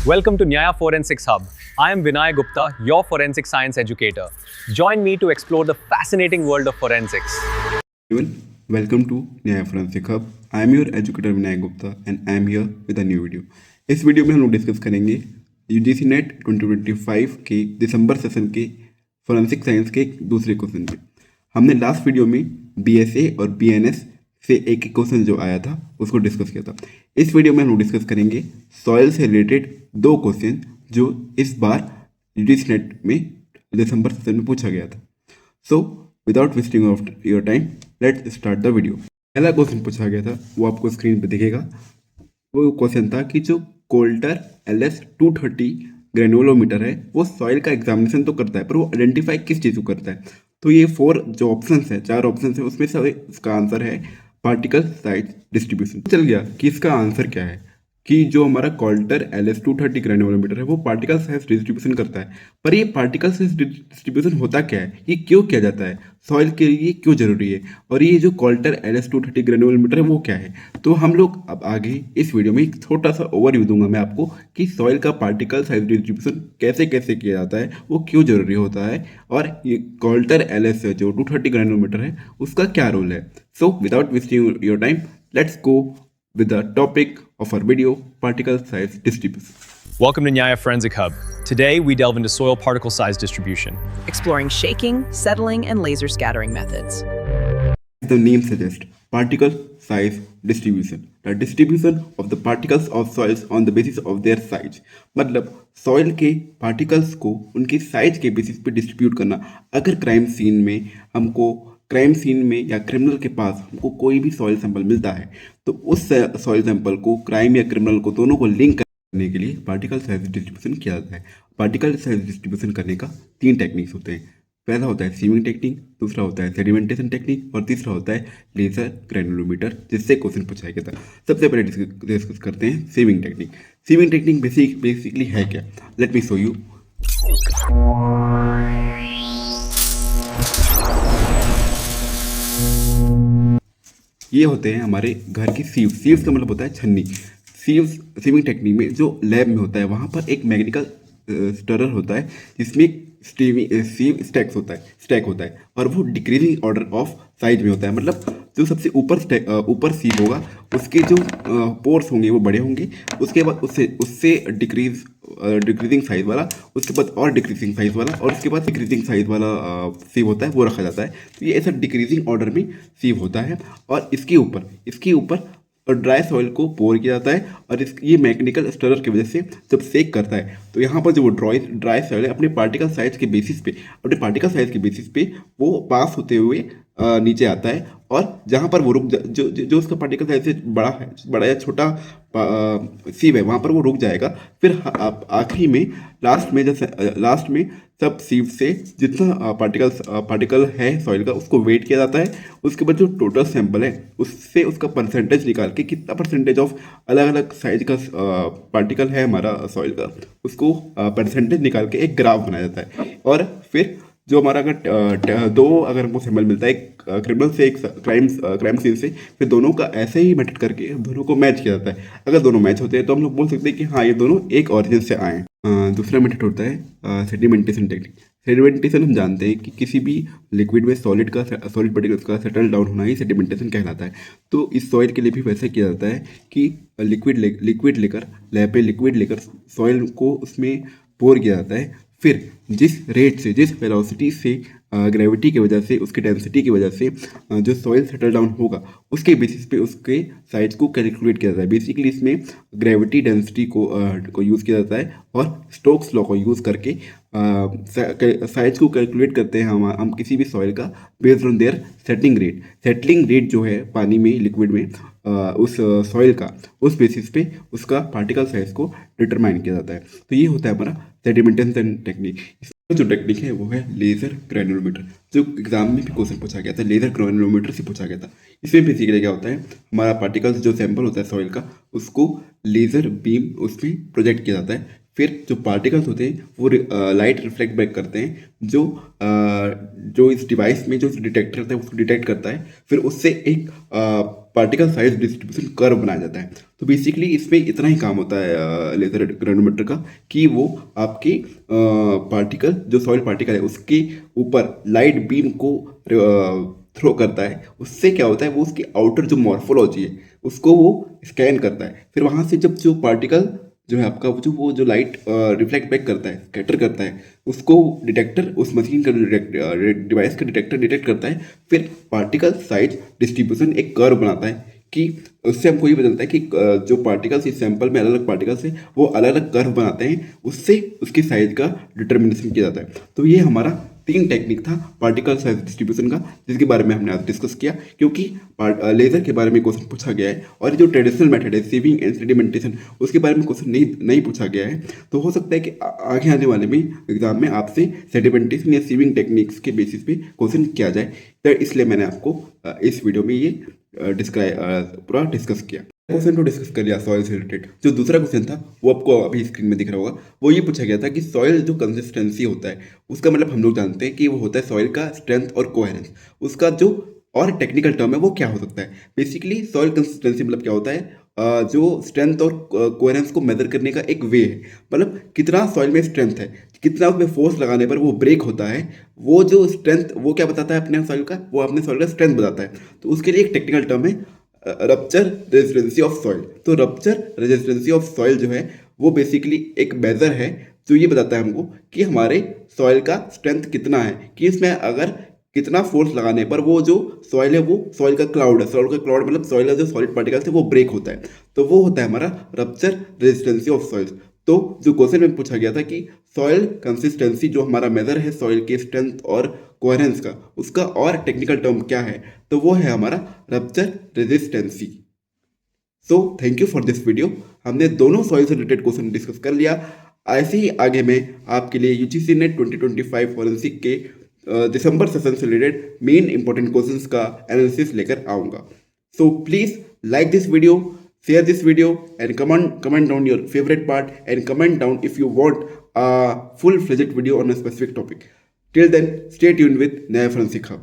Welcome to Nyaya Forensics Hub. I am Vinay Gupta, your forensic science educator. Join me to explore the fascinating world of forensics. Everyone, welcome to Nyaya Forensic Hub. I am your educator Vinay Gupta and I am here with a new video. इस video में हम लोग discuss करेंगे UGC net 2025 के दिसंबर session के forensic science के एक दूसरे क्वेश्चन पे। हमने लास्ट वीडियो में बीएसए और बीएनएस से एक क्वेश्चन जो आया था उसको डिस्कस किया था। इस वीडियो में हम लोग डिस्कस करेंगे सॉइल से रिलेटेड दो क्वेश्चन जो इस बार यूजीसी नेट में दिसंबर सेशन में पूछा गया था। So without wasting of your time let's start the video. पहला क्वेश्चन पूछा गया था वो आपको स्क्रीन पे दिखेगा। वो क्वेश्चन था कि जो कोल्टर LS230 ग्रेनुलोमीटर है वो सॉइल का एग्जामिनेशन तो करता है पर वो आइडेंटिफाई किस चीज़ को करता है। तो ये जो ऑप्शंस है, चार ऑप्शंस है, उसमें से इसका आंसर है पार्टिकल साइज डिस्ट्रीब्यूशन। चल गया कि इसका आंसर क्या है कि जो हमारा कोल्टर LS230 ग्रेनुलोमीटर है वो पार्टिकल साइज डिस्ट्रीब्यूशन करता है। पर ये पार्टिकल साइज डिस्ट्रीब्यूशन होता क्या है, ये क्यों किया जाता है, सॉइल के लिए क्यों जरूरी है, और ये जो कोल्टर LS230 ग्रेनुलोमीटर है वो क्या है। तो हम लोग अब आगे इस वीडियो में एक छोटा सा ओवरव्यू दूंगा मैं आपको कि सॉइल का पार्टिकल साइज डिस्ट्रीब्यूशन कैसे कैसे किया जाता है, वो क्यों जरूरी होता है, और ये कोल्टर LS जो 230 ग्रेनुलोमीटर है उसका क्या रोल है। So without wasting your time let's go with the topic of our video, particle size distribution. Welcome to Nyaya Forensic Hub. Today, we delve into soil particle size distribution, exploring shaking, settling, and laser scattering methods. As the name suggests, particle size distribution. The distribution of the particles of soils on the basis of their size. मतलब soil के particles को उनकी size के basis पे distribute करना। अगर crime scene में या क्रिमिनल के पास हमको कोई भी सॉइल सैंपल मिलता है तो उस सॉइल सैंपल को क्राइम या क्रिमिनल को दोनों को लिंक करने के लिए पार्टिकल साइज डिस्ट्रीब्यूशन किया जाता है। पार्टिकल साइज डिस्ट्रीब्यूशन करने का 3 टेक्निक्स होते हैं। पहला होता है सीविंग टेक्निक, दूसरा होता है सेडिमेंटेशन टेक्निक और तीसरा होता है लेजर ग्रेनुलोमीटर, जिससे क्वेश्चन पूछा गया था। सबसे पहले डिस्कस करते हैं sieving technique. Sieving technique basically है क्या, लेट मी शो यू। ये होते हैं हमारे घर की सीव्स का मतलब होता है छन्नी। सीविंग टेक्निक में जो लैब में होता है वहाँ पर एक मैकेनिकल स्टरर होता है जिसमें सीव स्टैक होता है और वो डिक्रीजिंग ऑर्डर ऑफ साइज में होता है। मतलब जो सबसे ऊपर सीव होगा उसके जो पोर्स होंगे वो बड़े होंगे, उसके बाद उससे डिक्रीजिंग साइज वाला, उसके बाद और डिक्रीजिंग साइज वाला, और उसके बाद डिक्रीजिंग साइज वाला सीव होता है वो रखा जाता है। तो ये ऐसा डिक्रीजिंग ऑर्डर में सीव होता है और इसके ऊपर और ड्राई सॉइल को पोर किया जाता है और ये मैकेनिकल स्टरर की वजह से जब सेक करता है तो यहाँ पर जो वो ड्राई सॉइल है अपने पार्टिकल साइज के बेसिस पे वो पास होते हुए नीचे आता है, और जहाँ पर वो जो उसका पार्टिकल साइज से बड़ा या छोटा सीव है वहाँ पर वो रुक जाएगा। फिर आखिरी में लास्ट में सब सीव से जितना पार्टिकल है सॉइल का उसको वेट किया जाता है। उसके बाद जो टोटल सैंपल है उससे उसका परसेंटेज निकाल के कितना परसेंटेज ऑफ अलग अलग साइज का पार्टिकल है हमारा सॉइल का, उसको परसेंटेज निकाल के एक ग्राफ बनाया जाता है। और फिर जो हमारा अगर हमको सैंपल मिलता है, एक क्रिमिनल से एक क्राइम सीन से, फिर दोनों का ऐसे ही मेथड करके दोनों को मैच किया जाता है। अगर दोनों मैच होते हैं तो हम लोग बोल सकते हैं कि हाँ ये दोनों एक ऑरिजिन से आए हैं। दूसरा मेथड होता है सेडिमेंटेशन टेक्निक। सेडिमेंटेशन हम जानते हैं कि किसी भी लिक्विड में सॉलिड पार्टिकल्स का सेटल डाउन होना ही सेडिमेंटेशन कहलाता है। तो इस सॉइल के लिए भी वैसे किया जाता है कि लैब पे लिक्विड लेकर सॉइल को उसमें पोर किया जाता है। फिर जिस वेलोसिटी से ग्रेविटी की वजह से, उसकी डेंसिटी की वजह से जो सॉइल सेटल डाउन होगा उसके बेसिस पे उसके साइज को कैलकुलेट किया जाता है। बेसिकली इसमें ग्रेविटी डेंसिटी को यूज़ किया जाता है और स्टोक्स लॉ को यूज़ करके साइज को कैलकुलेट करते हैं हम किसी भी सॉइल का based on their settling rate जो है पानी में, लिक्विड में उस सॉइल का, उस बेसिस पे उसका पार्टिकल साइज को डिटरमाइन किया जाता है। तो ये होता है हमारा सेडिमेंटेशन टेक्निक। जो टेक्निक है वो है लेजर ग्रेनुलोमीटर, जो एग्जाम में भी क्वेश्चन पूछा गया था, लेजर ग्रेनुलोमीटर से पूछा गया था। इसमें बेसिकली क्या होता है, हमारा पार्टिकल्स जो सैंपल होता है सॉइल का उसको लेजर बीम उसमें प्रोजेक्ट किया जाता है। फिर जो पार्टिकल्स होते हैं वो लाइट रिफ्लेक्ट बैक करते हैं, जो इस डिवाइस में जो डिटेक्टर होता है उसको डिटेक्ट करता है। फिर उससे एक पार्टिकल साइज डिस्ट्रीब्यूशन कर्व बनाया जाता है। तो बेसिकली इसमें इतना ही काम होता है लेजर ग्रेनोमीटर का कि वो आपके पार्टिकल जो सॉइल पार्टिकल है उसके ऊपर लाइट बीम को थ्रो करता है। उससे क्या होता है, वो उसकी आउटर जो मॉर्फोलॉजी है उसको वो स्कैन करता है। फिर वहाँ से जब जो पार्टिकल जो है आपका जो लाइट रिफ्लेक्ट बैक करता है, स्कैटर करता है, उसको डिटेक्टर उस मशीन का डिवाइस का डिटेक्टर डिटेक्ट करता है। फिर पार्टिकल साइज डिस्ट्रीब्यूशन एक कर्व बनाता है कि उससे हमको ये पता चलता है कि जो पार्टिकल्स इस सैंपल में अलग अलग पार्टिकल्स हैं वो अलग अलग कर्व बनाते हैं, उससे उसकी साइज का डिटर्मिनेशन किया जाता है। तो ये हमारा 3 टेक्निक था पार्टिकल साइज डिस्ट्रीब्यूशन का, जिसके बारे में हमने आज डिस्कस किया। क्योंकि लेजर के बारे में क्वेश्चन पूछा गया है और जो ट्रेडिशनल मेथड है सीविंग एंड सेडिमेंटेशन उसके बारे में क्वेश्चन नहीं पूछा गया है। तो हो सकता है कि आगे आने वाले में एग्जाम में आपसे सेडिमेंटेशन या सीविंग टेक्निक्स के बेसिस पे क्वेश्चन किया जाए। तो इसलिए मैंने आपको इस वीडियो में ये पूरा डिस्कस किया। क्वेश्चन तो डिस्कस कर लिया सॉइल से रिलेटेड। जो दूसरा क्वेश्चन था वो आपको अभी स्क्रीन में दिख रहा होगा। वो ये पूछा गया था कि सॉइल जो कंसिस्टेंसी होता है उसका मतलब हम लोग जानते हैं कि वो होता है सॉइल का स्ट्रेंथ और कोहेरेंस। उसका जो और टेक्निकल टर्म है वो क्या हो सकता है। बेसिकली सॉइल कंसिस्टेंसी मतलब क्या होता है, जो स्ट्रेंथ और कोहेरेंस को मेजर करने का एक वे है। मतलब कितना सॉइल में स्ट्रेंथ है, कितना उसमें फोर्स लगाने पर वो ब्रेक होता है, वो जो स्ट्रेंथ वो क्या बताता है अपने सॉइल का, वो अपने सॉइल का स्ट्रेंथ बताता है। तो उसके लिए एक टेक्निकल टर्म है रप्चर रेजिस्टेंसी ऑफ सॉइल। तो रप्चर रेजिस्टेंसी ऑफ सॉइल जो है वो बेसिकली एक मेजर है जो ये बताता है हमको कि हमारे सॉइल का स्ट्रेंथ कितना है, कि इसमें अगर कितना फोर्स लगाने पर वो जो सॉइल है वो सॉइल का क्लाउड है। सॉइल का क्लाउड मतलब सॉइल का जो सॉलिड पार्टिकल्स है वो ब्रेक होता है। तो वो होता है हमारा रप्चर रेजिस्टेंसी ऑफ सॉइल्स। तो जो क्वेश्चन में पूछा गया था कि सॉइल कंसिस्टेंसी जो हमारा मेजर है सॉइल के स्ट्रेंथ और कोहेरेंस का, उसका और टेक्निकल टर्म क्या है, तो वो है हमारा rupture resistancy. So thank you for this video. हमने दोनों सॉइल से रिलेटेड क्वेश्चन डिस्कस कर लिया। ऐसे ही आगे मैं आपके लिए यूजीसी नेट 2025 फॉरेंसिक के दिसंबर सेशन से रिलेटेड मेन इंपॉर्टेंट क्वेश्चंस का एनालिसिस लेकर आऊँगा। So please like this video, share this video and comment down your favorite part and comment down if you want a full-fledged video on a specific topic. Till then, stay tuned with Naya Forensic Hub.